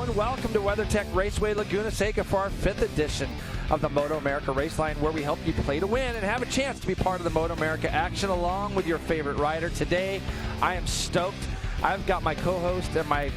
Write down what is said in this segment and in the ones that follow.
and welcome to WeatherTech Raceway Laguna Seca for our 5th edition of the MotoAmerica Race Line, where we help you play to win and have a chance to be part of the MotoAmerica action along with your favorite rider. Today, I am stoked. I've got my co-host and my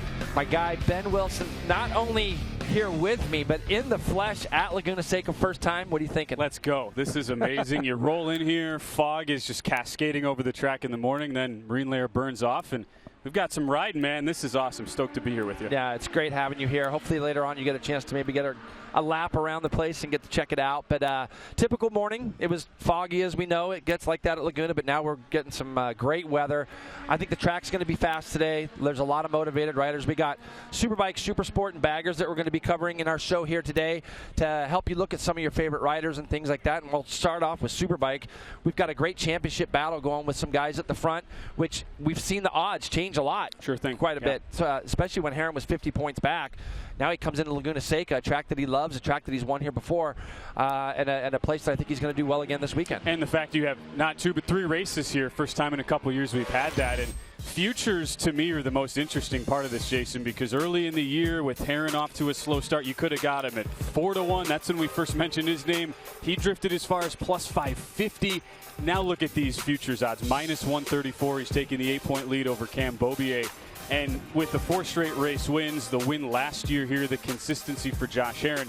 guy, Ben Wilson, not only here with me, but in the flesh at Laguna Seca. First time. What are you thinking? Let's go. This is amazing. You roll in here, fog is just cascading over the track in the morning, then marine layer burns off, and we've got some riding, man. This is awesome. Stoked to be here with you. Yeah, it's great having you here. Hopefully later on you get a chance to maybe get a lap around the place and get to check it out. But typical morning. It was foggy, as we know. It gets like that at Laguna, but now we're getting some great weather. I think the track's going to be fast today. There's a lot of motivated riders. We got Superbikes, Supersport, and baggers that we're going to be covering in our show here today to help you look at some of your favorite riders and things like that. And we'll start off with Superbike. We've got a great championship battle going with some guys at the front, which we've seen the odds change a lot. Sure thing. Quite a bit, so, especially when Herrin was 50 points back. Now he comes into Laguna Seca, a track that he loves, a track that he's won here before, and a place that I think he's going to do well again this weekend. And the fact you have not 2 but 3 races here, first time in a couple of years we've had that. And futures, to me, are the most interesting part of this, Jason, because early in the year with Herrin off to a slow start, you could have got him at 4-1. That's when we first mentioned his name. He drifted as far as plus 550. Now look at these futures odds. Minus 134. He's taking the 8-point lead over Cam Beaubier. And with the 4 straight race wins, the win last year here, the consistency for Josh Herrin,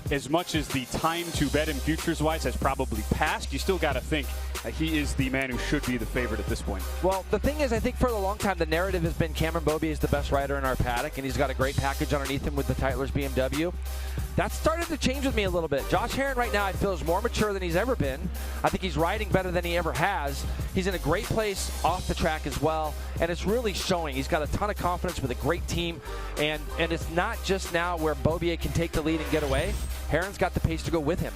as much as the time to bet him futures-wise has probably passed, you still got to think he is the man who should be the favorite at this point. Well, the thing is, I think for a long time, the narrative has been Cameron Beaubier is the best rider in our paddock, and he's got a great package underneath him with the Tytler's BMW. That started to change with me a little bit. Josh Herrin right now, I feel, is more mature than he's ever been. I think he's riding better than he ever has. He's in a great place off the track as well, and it's really showing. He's got a ton of confidence with a great team, and it's not just now where Beaubier can take the lead and get away. Herrin's got the pace to go with him.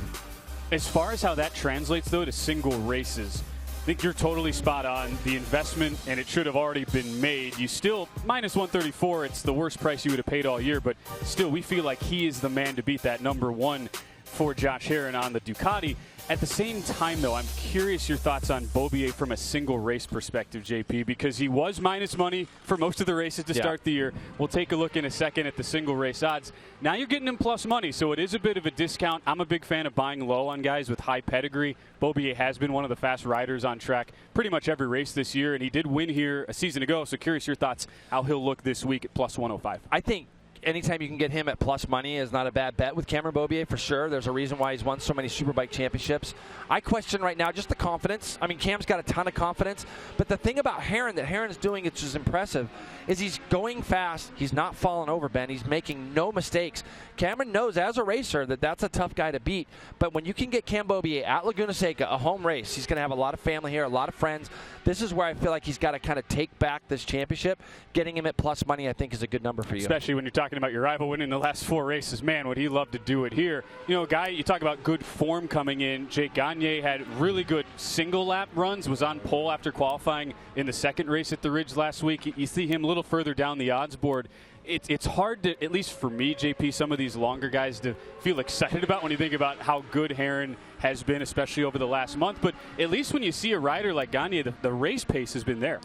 As far as how that translates, though, to single races, I think you're totally spot on. The investment, and it should have already been made. You still, minus 134, it's the worst price you would have paid all year, but still, we feel like he is the man to beat that number 1 for Josh Herrin on the Ducati. At the same time, though, I'm curious your thoughts on Beaubier from a single race perspective, JP, because he was minus money for most of the races to start the year. We'll take a look in a second at the single race odds. Now you're getting him plus money, so it is a bit of a discount. I'm a big fan of buying low on guys with high pedigree. Beaubier has been one of the fast riders on track pretty much every race this year, and he did win here a season ago, so curious your thoughts how he'll look this week at plus 105. I think anytime you can get him at plus money is not a bad bet with Cameron Beaubier, for sure. There's a reason why he's won so many Superbike championships. I question right now just the confidence. I mean, Cam's got a ton of confidence, but the thing about Herrin that Herrin's doing, which is impressive, is he's going fast. He's not falling over, Ben. He's making no mistakes. Cameron knows as a racer that that's a tough guy to beat, but when you can get Cam Beaubier at Laguna Seca, a home race, he's going to have a lot of family here, a lot of friends. This is where I feel like he's got to kind of take back this championship. Getting him at plus money, I think, is a good number for you. Especially when you're talking about your rival winning the last 4 races. Man, would he love to do it here. You know, guy, you talk about good form coming in. Jake Gagne had really good single lap runs, was on pole after qualifying in the 2nd race at the Ridge last week. You see him a little further down the odds board. It's hard to, at least for me, JP, some of these longer guys to feel excited about when you think about how good Herrin has been, especially over the last month. But at least when you see a rider like Gagne, the race pace has been there.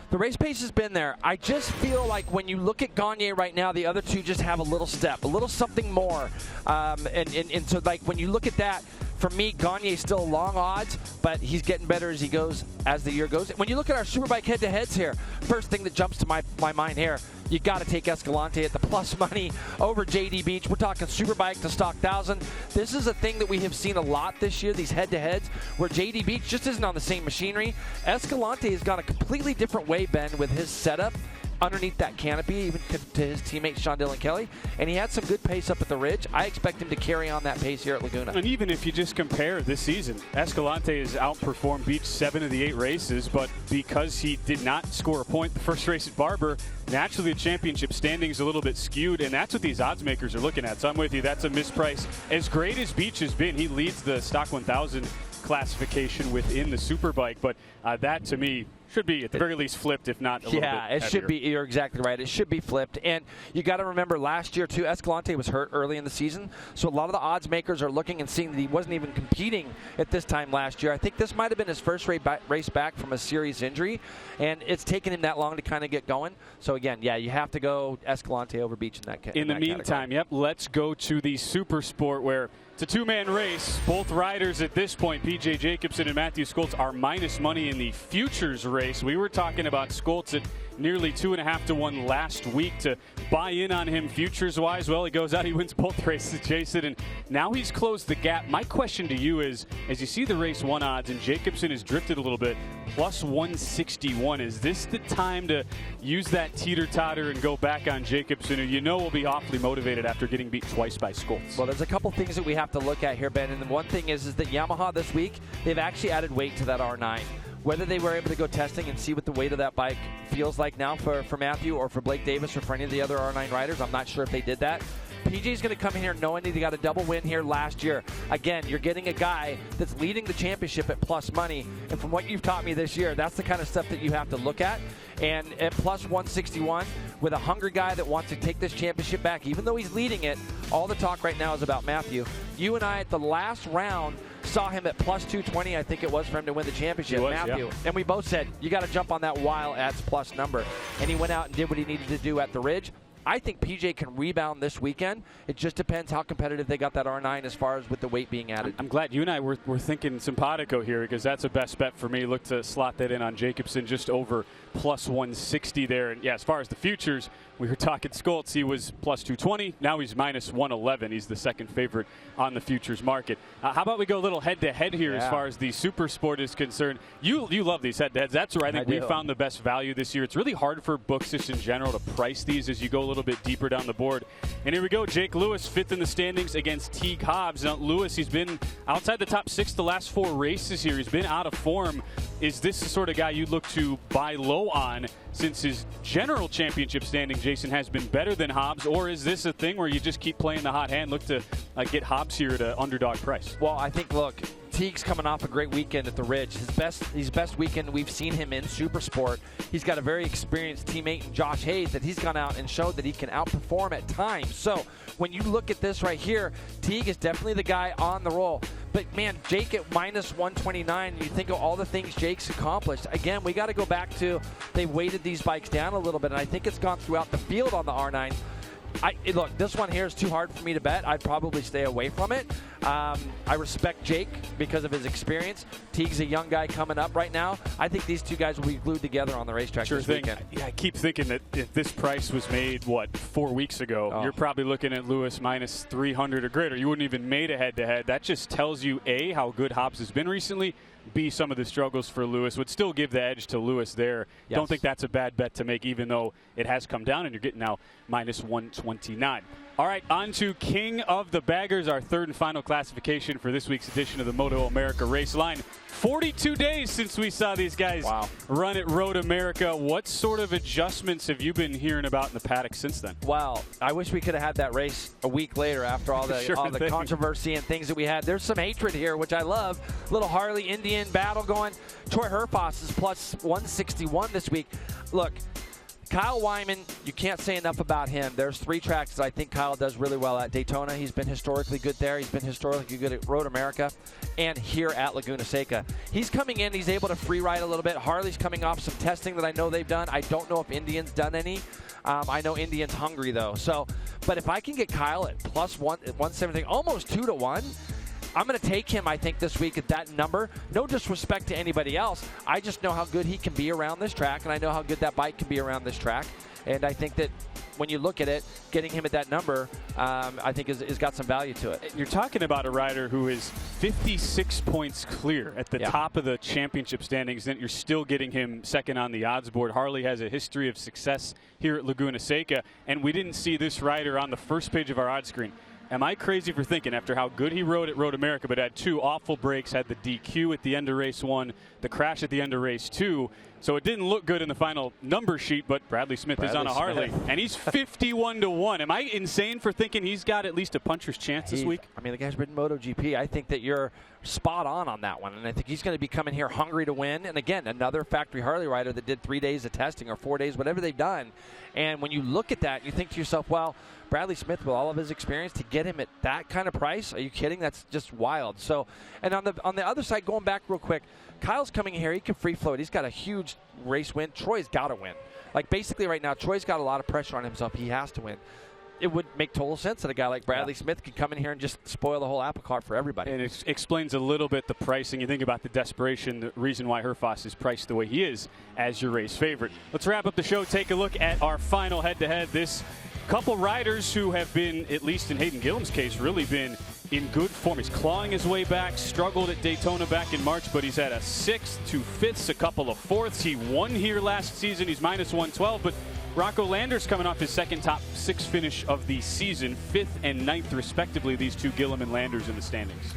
The race pace has been there. I just feel like when you look at Gagne right now, the other two just have a little step, a little something more. And so, like, when you look at that, for me, Gagne's still long odds, but he's getting better as he goes, as the year goes. When you look at our Superbike head-to-heads here, first thing that jumps to my mind here, you got to take Escalante at the plus money over JD Beach. We're talking Superbike to stock 1,000. This is a thing that we have seen a lot this year, these head-to-heads, where JD Beach just isn't on the same machinery. Escalante has gone a completely different way, Ben, with his setup underneath that canopy, even to his teammates Sean Dillon Kelly, and he had some good pace up at the Ridge. I expect him to carry on that pace here at Laguna. And even if you just compare this season, Escalante has outperformed Beach 7 of the 8 races, but because he did not score a point the first race at Barber, naturally the championship standings a little bit skewed, and that's what these odds makers are looking at. So I'm with you, that's a misprice. As great as Beach has been, he leads the stock 1000 classification within the Superbike, but that to me Should be at the very least flipped, if not a little bit Yeah, it heavier. should be. You're exactly right. It should be flipped. And you got to remember last year, too, Escalante was hurt early in the season. So a lot of the odds makers are looking and seeing that he wasn't even competing at this time last year. I think this might have been his first race back from a serious injury. And it's taken him that long to kind of get going. So, again, yeah, you have to go Escalante over Beach in that case. In the meantime, yep, let's go to the Supersport where it's a two-man race. Both riders at this point, P.J. Jacobsen and Matthew Skoltz, are minus money in the futures race. We were talking about Skoltz at nearly 2.5 to 1 last week to buy in on him futures-wise. Well, he goes out, he wins both races, Jason, and now he's closed the gap. My question to you is, as you see the race 1 odds, and Jacobsen has drifted a little bit, plus 161, is this the time to use that teeter-totter and go back on Jacobsen, who you know will be awfully motivated after getting beat twice by Skoltz? Well, there's a couple things that we have to look at here, Ben, and the one thing is that Yamaha this week, they've actually added weight to that R9. Whether they were able to go testing and see what the weight of that bike feels like now for Matthew or for Blake Davis or for any of the other R9 riders, I'm not sure if they did that. PJ's going to come in here knowing that he got a double win here last year. Again, you're getting a guy that's leading the championship at plus money. And from what you've taught me this year, that's the kind of stuff that you have to look at. And at plus 161, with a hungry guy that wants to take this championship back, even though he's leading it, all the talk right now is about Matthew. You and I at the last round saw him at plus 220, I think it was, for him to win the championship, Matthew. Yeah. And we both said, you got to jump on that while at plus number. And he went out and did what he needed to do at the Ridge. I think PJ can rebound this weekend. It just depends how competitive they got that R9 as far as with the weight being added. I'm glad you and I were thinking simpatico here, because that's a best bet for me. Look to slot that in on Jacobsen, just over plus 160 there. And yeah, as far as the futures, we were talking Skoltz. He was plus 220. Now he's minus 111. He's the second favorite on the futures market. How about we go a little head-to-head here as far as the Supersport is concerned? You love these head-to-heads. That's where I think we found the best value this year. It's really hard for books just in general to price these as you go a little bit deeper down the board. And here we go. Jake Lewis, 5th in the standings against Teague Hobbs. Now, Lewis, he's been outside the top 6 the last 4 races here. He's been out of form. Is this the sort of guy you look to buy low on, since his general championship standing, Jason, has been better than Hobbs? Or is this a thing where you just keep playing the hot hand, look to get Hobbs here at an underdog price? Well, I think, look, Teague's coming off a great weekend at the Ridge. His best weekend we've seen him in Supersport. He's got a very experienced teammate in Josh Hayes that he's gone out and showed that he can outperform at times. So when you look at this right here, Teague is definitely the guy on the roll. But, man, Jake at minus 129, you think of all the things Jake's accomplished. Again, we got to go back to they've weighted these bikes down a little bit, and I think it's gone throughout the field on the R9. Look, this one here is too hard for me to bet. I'd probably stay away from it. I respect Jake because of his experience. Teague's a young guy coming up right now. I think these two guys will be glued together on the racetrack this weekend. Yeah, I keep thinking that if this price was made, 4 weeks ago, you're probably looking at Lewis minus 300 or greater. You wouldn't even made a head-to-head. That just tells you, A, how good Hobbs has been recently, B, some of the struggles for Lewis. Would still give the edge to Lewis there. Yes. Don't think that's a bad bet to make, even though it has come down and you're getting now minus 129. All right, on to King of the Baggers, our third and final classification for this week's edition of the MotoAmerica Race Line. 42 days since we saw these guys run at Road America. What sort of adjustments have you been hearing about in the paddock since then? Well, I wish we could have had that race a week later after all the controversy and things that we had. There's some hatred here, which I love. Little Harley Indian battle going. Troy Herfoss is plus 161 this week. Look, Kyle Wyman, you can't say enough about him. There's 3 tracks that I think Kyle does really well at. Daytona, he's been historically good there. He's been historically good at Road America and here at Laguna Seca. He's coming in. He's able to free ride a little bit. Harley's coming off some testing that I know they've done. I don't know if Indian's done any. I know Indian's hungry, though. But if I can get Kyle at plus 170, almost 2 to 1, I'm going to take him, I think, this week at that number. No disrespect to anybody else. I just know how good he can be around this track, and I know how good that bike can be around this track. And I think that when you look at it, getting him at that number, I think is got some value to it. You're talking about a rider who is 56 points clear at the top of the championship standings, and you're still getting him second on the odds board. Harley has a history of success here at Laguna Seca, and we didn't see this rider on the first page of our odds screen. Am I crazy for thinking, after how good he rode at Road America, but had 2 awful breaks, had the DQ at the end of race 1, the crash at the end of race 2, So it didn't look good in the final number sheet, but Bradley Smith is on a Harley, and he's 51-1. Am I insane for thinking he's got at least a puncher's chance this week? I mean, the guy's ridden MotoGP. I think that you're spot on that one, and I think he's going to be coming here hungry to win. And again, another factory Harley rider that did 3 days of testing or 4 days, whatever they've done. And when you look at that, you think to yourself, well, Bradley Smith, with all of his experience, to get him at that kind of price, are you kidding? That's just wild. So, and on the other side, going back real quick, Kyle's coming here. He can free float. He's got a huge race win. Troy's got to win. Like, basically right now, Troy's got a lot of pressure on himself. He has to win. It would make total sense that a guy like Bradley Smith could come in here and just spoil the whole apple cart for everybody. And it explains a little bit the pricing. You think about the desperation, the reason why Herfoss is priced the way he is as your race favorite. Let's wrap up the show. Take a look at our final head-to-head. This couple riders who have been, at least in Hayden Gillum's case, really been in good form. He's clawing his way back, struggled at Daytona back in March, but he's had a 6th, 2 5ths, a couple of 4ths. He won here last season. He's minus 112, but Rocco Landers coming off his second top 6 finish of the season, 5th and 9th respectively, these two Gillum and Landers in the standings.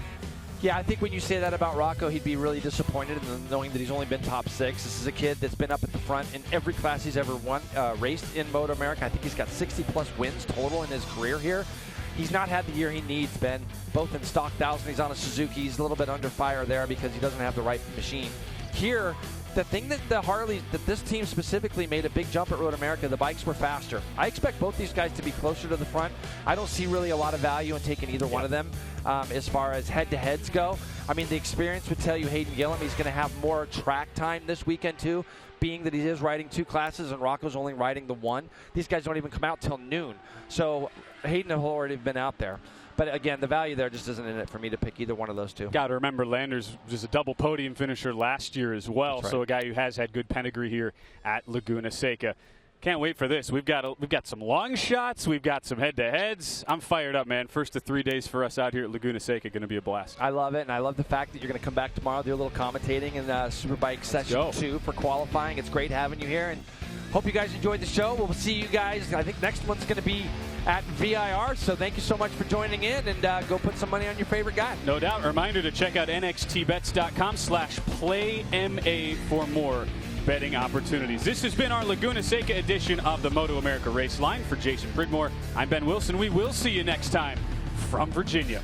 Yeah, I think when you say that about Rocco, he'd be really disappointed in knowing that he's only been top 6. This is a kid that's been up at the front in every class he's ever won, raced in MotoAmerica. I think he's got 60-plus wins total in his career here. He's not had the year he needs, Ben, both in stock 1000. He's on a Suzuki. He's a little bit under fire there because he doesn't have the right machine. Here, the thing that the Harleys, that this team specifically made a big jump at Road America, the bikes were faster. I expect both these guys to be closer to the front. I don't see really a lot of value in taking either one of them as far as head-to-heads go. I mean, the experience would tell you Hayden Gillum, he's going to have more track time this weekend too, being that he is riding 2 classes and Rocco's only riding the 1. These guys don't even come out till noon. So Hayden will already been out there. But again, the value there just isn't in it for me to pick either one of those two. Got to remember, Landers was a double podium finisher last year as well. Right. So a guy who has had good pedigree here at Laguna Seca. Can't wait for this. We've got some long shots. We've got some head-to-heads. I'm fired up, man. First of 3 days for us out here at Laguna Seca, going to be a blast. I love it, and I love the fact that you're going to come back tomorrow, do a little commentating in Superbikes session 2 for qualifying. It's great having you here, and hope you guys enjoyed the show. We'll see you guys. I think next one's going to be at VIR, so thank you so much for joining in, and go put some money on your favorite guy. No doubt. A reminder to check out NXTbets.com/PlayMA for more betting opportunities. This has been our Laguna Seca edition of the MotoAmerica Race Line. For Jason Pridmore, I'm Ben Wilson. We will see you next time from Virginia.